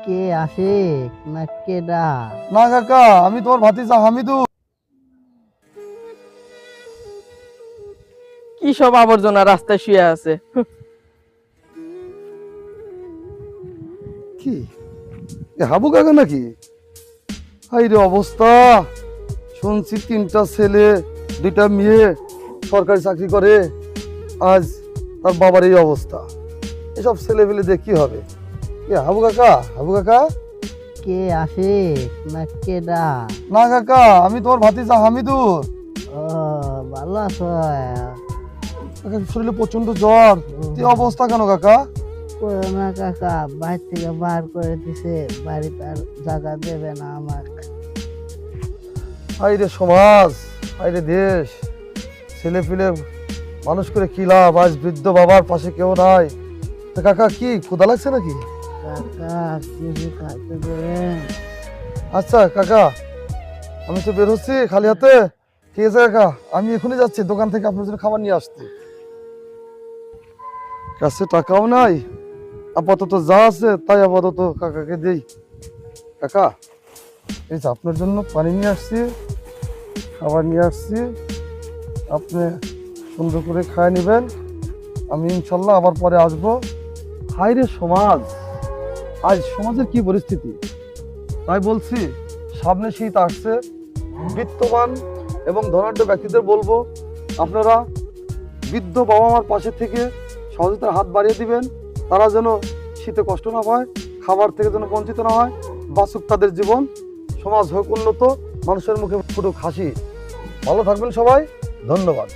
কে আশিক না কেডা? না কাকা, আমি তোমার ভাতিজা হামিদু। কি সব আবর্জনা রাস্তায় শুয়ে আছে। কি এ হাবু কাকা নাকি? হাই রে অবস্থা! শুনছি 3টা ছেলে 2টা মেয়ে সরকারি চাকরি করে, আজ তার বাবার এই অবস্থা। এসব ছেলে পেলে দিয়ে কি হবে? এ হাবু কাকা, হাবু কাকা। কে আশিক না কেডা? না কাকা, আমি তোমার ভাতিজা হামিদু। ও, ভালো আছো? কাকা শরীরে প্রচন্ড জ্বর। কি অবস্থা কেন কাকা? করোনা কাকা বাড়ি থেকে বার করে দিছে, বাড়িতে আর জায়গা দেবে না আমাকে। হাই রে সমাজ, হাই রে দেশ, ছেলে পেলে মানুষ করে কি লাভ? আজ বৃদ্ধ বাবার পাশে কেউ নাই। তো কাকা কি ক্ষুধা লাগছে নাকি? কাকা কিছু খাইতে দেবেন? আচ্ছা কাকা, আমি তো বের হচ্ছি খালি হাতে। ঠিক আছে কাকা, আমি এখনই যাচ্ছি দোকান থেকে আপনার জন্য খাবার নিয়ে আসতে। কাছে টাকাও নাই, আপাতত যা আছে তাই আপাতত কাকাকে দেই। কাকা, এই যে আপনার জন্য পানি নিয়ে আসছি, খাবার নিয়ে আসছি, আপনি সুন্দর করে খায় নেবেন। আমি ইনশাল্লাহ আবার পরে আসবো। হাই রে সমাজ, আজ সমাজের কি পরিস্থিতি! তাই বলছি, সামনে শীত আসছে। বিত্তবান এবং ধনাঢ্য ব্যক্তিদের বলবো, আপনারা বৃদ্ধ বাবা মার পাশে থেকে সহযোগিতার হাত বাড়িয়ে দিবেন। তারা যেন শীতে কষ্ট না পায়, খাবার থেকে যেন বঞ্চিত না হয়, বাঁচুক তাদের জীবন, সমাজ হোক উন্নত, মানুষের মুখে ফুটুক হাসি। ভালো থাকবেন সবাই, ধন্যবাদ।